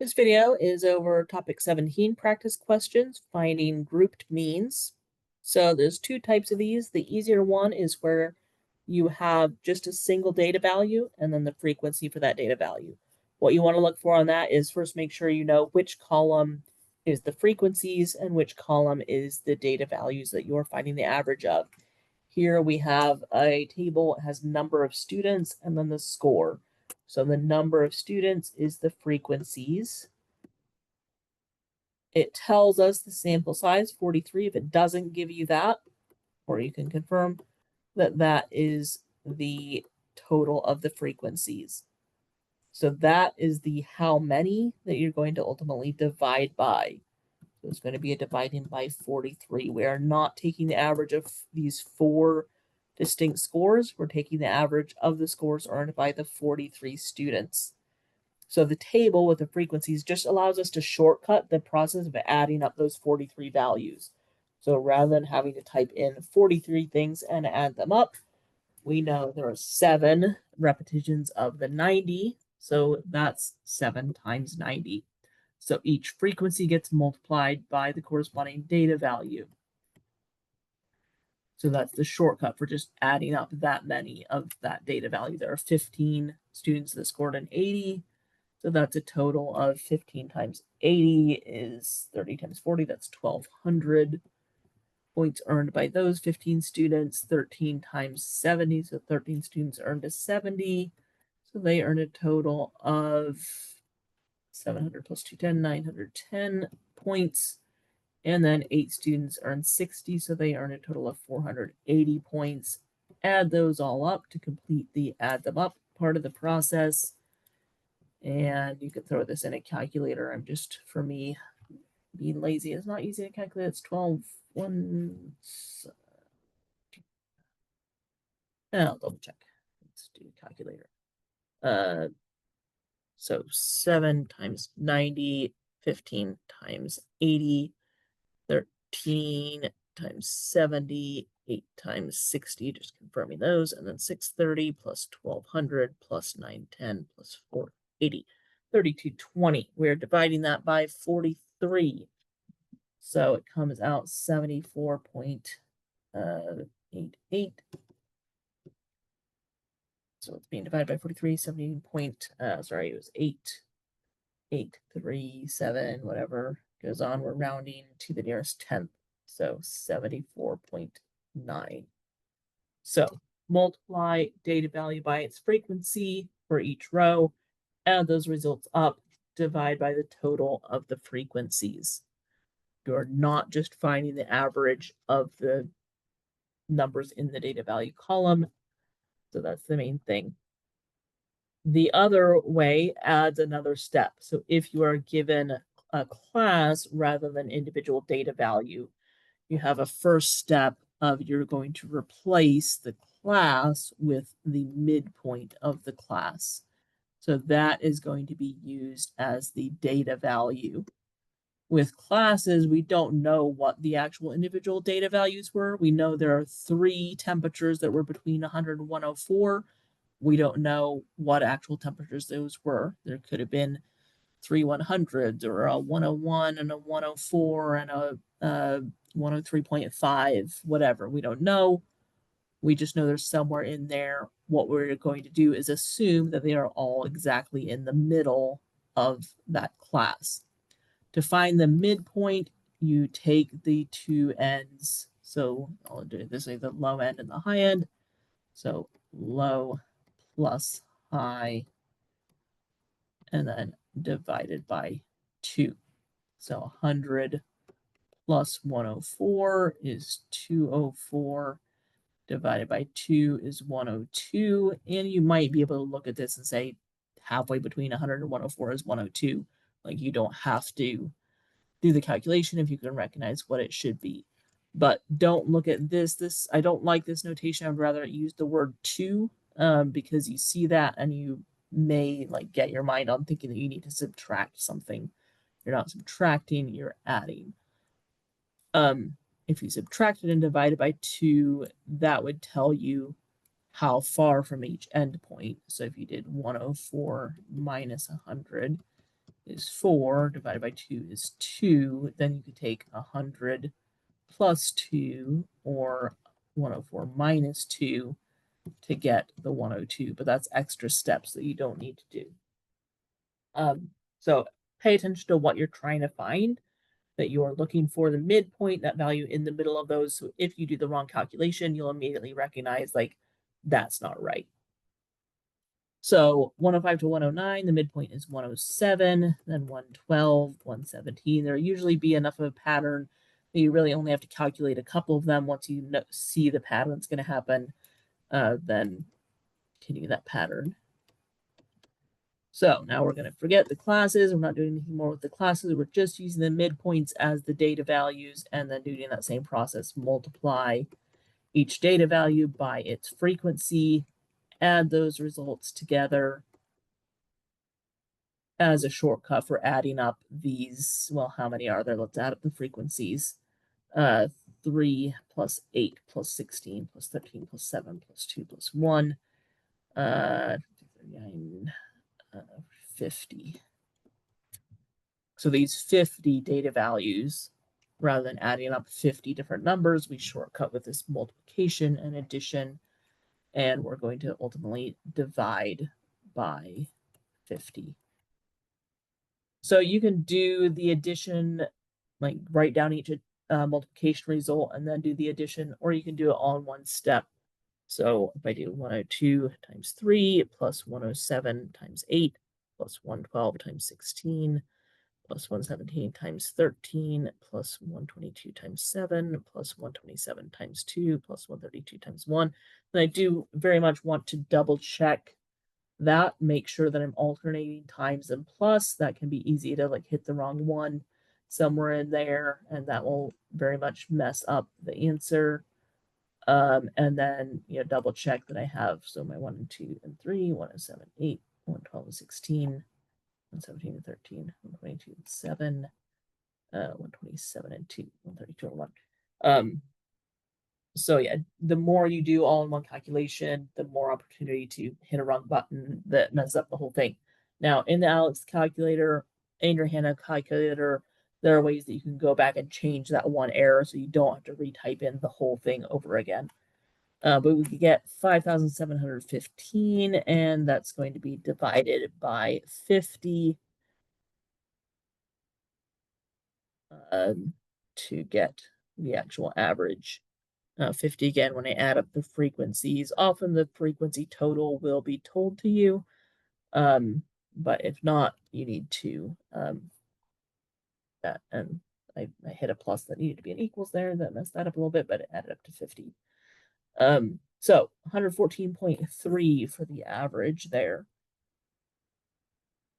This video is over topic 17, practice questions, finding grouped means. So there's two types of these. The easier one is where you have just a single data value and then the frequency for that data value. What you want to look for on that is first make sure you know which column is the frequencies and which column is the data values that you're finding the average of. Here we have a table that has number of students and then the score. So the number of students is the frequencies. It tells us the sample size, 43. If it doesn't give you that, or you can confirm that that is the total of the frequencies. So that is the how many that you're going to ultimately divide by. So it's going to be a dividing by 43. We are not taking the average of these four distinct scores. We're taking the average of the scores earned by the 43 students. So the table with the frequencies just allows us to shortcut the process of adding up those 43 values. So rather than having to type in 43 things and add them up, we know there are 7 repetitions of the 90. So that's 7 times 90. So each frequency gets multiplied by the corresponding data value. So that's the shortcut for just adding up that many of that data value. There are 15 students that scored an 80. So that's a total of 15 times 80 is 30 times 40. That's 1,200 points earned by those 15 students. 13 times 70. So 13 students earned a 70. So they earned a total of 700 plus 210, 910 points. And then 8 students earned 60, so they earn a total of 480 points. Add those all up to complete the add them up part of the process. And you can throw this in a calculator. I'm just, for me, being lazy. It's not easy to calculate. It's 12 ones. I'll double check. Let's do calculator. So 7 times 90, 15 times 80, 13 times 70, 8 times 60, just confirming those, and then 630 plus 1200 plus 910 plus 480, 3220. We're dividing that by 43. So it comes out 74.88. So it's being divided by 43, 17 point, sorry, it was 837, whatever goes on. We're rounding to the nearest tenth. So 74.9. So multiply data value by its frequency for each row, add those results up, divide by the total of the frequencies. You're not just finding the average of the numbers in the data value column. So that's the main thing. The other way adds another step. So if you are given a class rather than individual data value, you have a first step of you're going to replace the class with the midpoint of the class. So that is going to be used as the data value. With classes, we don't know what the actual individual data values were. We know there are 3 temperatures that were between 100 and 104. We don't know what actual temperatures those were. There could have been 3 100s or a 101 and a 104 and a 103.5, whatever. We don't know. We just know there's somewhere in there. What we're going to do is assume that they are all exactly in the middle of that class. To find the midpoint, you take the 2 ends. So I'll do it this way, the low end and the high end. So low plus high, and then divided by 2. So 100 plus 104 is 204. Divided by 2 is 102. And you might be able to look at this and say halfway between 100 and 104 is 102. Like, you don't have to do the calculation if you can recognize what it should be. But don't look at this. I don't like this notation. I'd rather use the word 2 because you see that and you may like get your mind on thinking that you need to subtract something. You're not subtracting, you're adding. If you subtract it and divide it by 2, that would tell you how far from each endpoint. So if you did 104 minus 100 is 4, divided by 2 is 2, then you could take 100 plus 2, or 104 minus 2 to get the 102, but that's extra steps that you don't need to do. So pay attention to what you're trying to find, that you're looking for the midpoint, that value in the middle of those. So if you do the wrong calculation, you'll immediately recognize like that's not right. So 105 to 109, the midpoint is 107, then 112, 117. There'll usually be enough of a pattern that you really only have to calculate a couple of them. Once you see the pattern that's going to happen, then continue that pattern. So now we're going to forget the classes. We're not doing anything more with the classes. We're just using the midpoints as the data values and then doing that same process. Multiply each data value by its frequency, add those results together as a shortcut for adding up these. Well, how many are there? Let's add up the frequencies. 3 plus 8 plus 16 plus 13 plus 7 plus 2 plus 1. 39, 50. So these 50 data values, rather than adding up 50 different numbers, we shortcut with this multiplication and addition, and we're going to ultimately divide by 50. So you can do the addition, like write down each multiplication result and then do the addition, or you can do it all in one step. So if I do 102 times 3 plus 107 times 8 plus 112 times 16 plus 117 times 13 plus 122 times 7 plus 127 times 2 plus 132 times 1. And I do very much want to double check that, make sure that I'm alternating times and plus. That can be easy to like hit the wrong one somewhere in there, and that will very much mess up the answer. And then double check that I have, so my 1 and 2 and 3, 107, 8, 112 and 16, 117 and 13, 122 and 7, 127 and 2, 132 and 1. So yeah, the more you do all in one calculation, the more opportunity to hit a wrong button that messes up the whole thing. Now, in the ALEKS calculator and your handheld calculator, there are ways that you can go back and change that one error so you don't have to retype in the whole thing over again. But we could get 5,715, and that's going to be divided by 50 to get the actual average. 50 again, when I add up the frequencies, often the frequency total will be told to you. But if not, you need to that, and I hit a plus that needed to be an equals there. That messed that up a little bit, but it added up to 50. So 114.3 for the average there.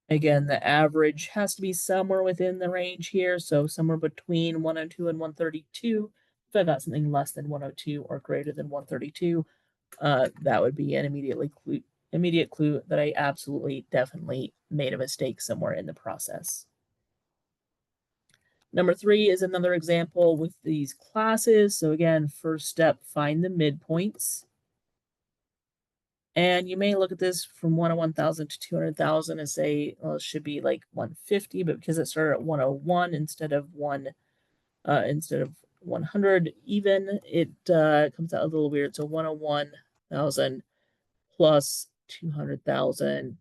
Again, the average has to be somewhere within the range here, so somewhere between 102 and 132. If I got something less than 102 or greater than 132, that would be an immediate clue that I absolutely, definitely made a mistake somewhere in the process. Number 3 is another example with these classes. So again, first step, find the midpoints. And you may look at this from 101,000 to 200,000 and say, well, it should be like 150, but because it started at 101 instead of 100 even, it comes out a little weird. So 101,000 plus 200,000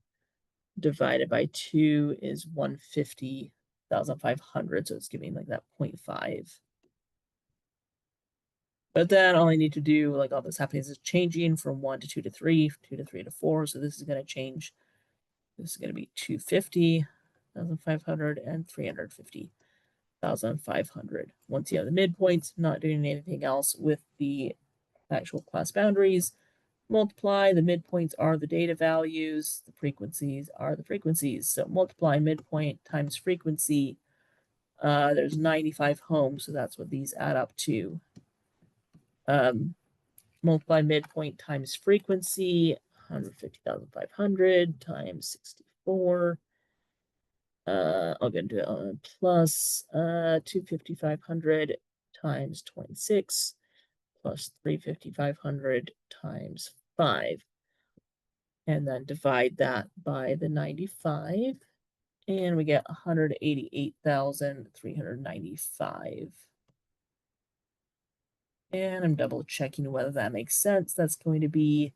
divided by 2 is 150,500. So it's giving like that 0.5. But then all I need to do, like all this happening, is changing from 1 to 2 to 3, 2 to 3 to 4. So this is going to change. This is going to be 250,500 and 350,500. Once you have the midpoints, not doing anything else with the actual class boundaries. Multiply, the midpoints are the data values, the frequencies are the frequencies. So multiply midpoint times frequency. There's 95 homes, so that's what these add up to. Multiply midpoint times frequency, 150,500 times 64. I'll get into plus 250,500 times 26 plus 350,500 times 5. And then divide that by the 95. And we get 188,395. And I'm double checking whether that makes sense. That's going to be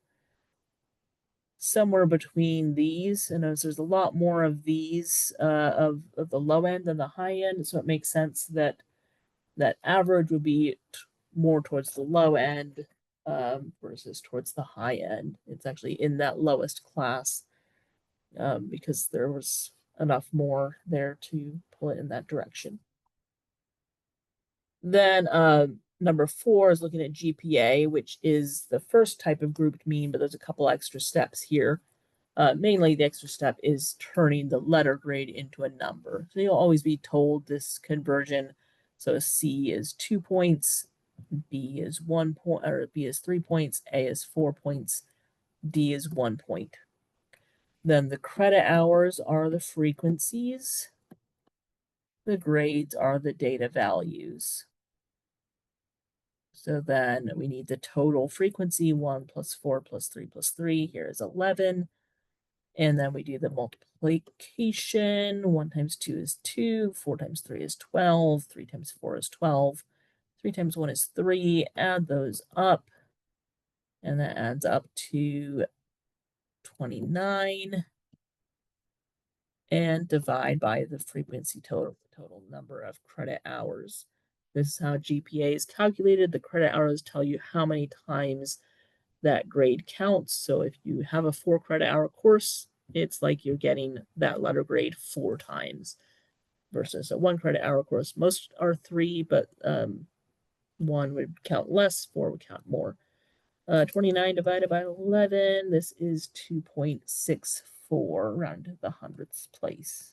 somewhere between these. And as there's a lot more of these of the low end than the high end, so it makes sense that that average would be more towards the low end versus towards the high end. It's actually in that lowest class because there was enough more there to pull it in that direction. Then number 4 is looking at GPA, which is the first type of grouped mean, but there's a couple extra steps here. Mainly the extra step is turning the letter grade into a number. So you'll always be told this conversion. So C is 2 points, B is 1 point, or B is 3 points, A is 4 points, D is 1 point. Then the credit hours are the frequencies. The grades are the data values. So then we need the total frequency, 1 plus 4 plus 3 plus 3. Here is 11. And then we do the multiplication. 1 times 2 is 2. 4 times 3 is 12. 3 times 4 is 12. 3 times 1 is 3. Add those up. And that adds up to 29. And divide by the frequency total number of credit hours. This is how GPA is calculated. The credit hours tell you how many times that grade counts. So if you have a 4 credit hour course, it's like you're getting that letter grade 4 times versus a 1 credit hour course. Most are 3, but 1 would count less, 4 would count more. 29 divided by 11, this is 2.64, round to the hundredths place.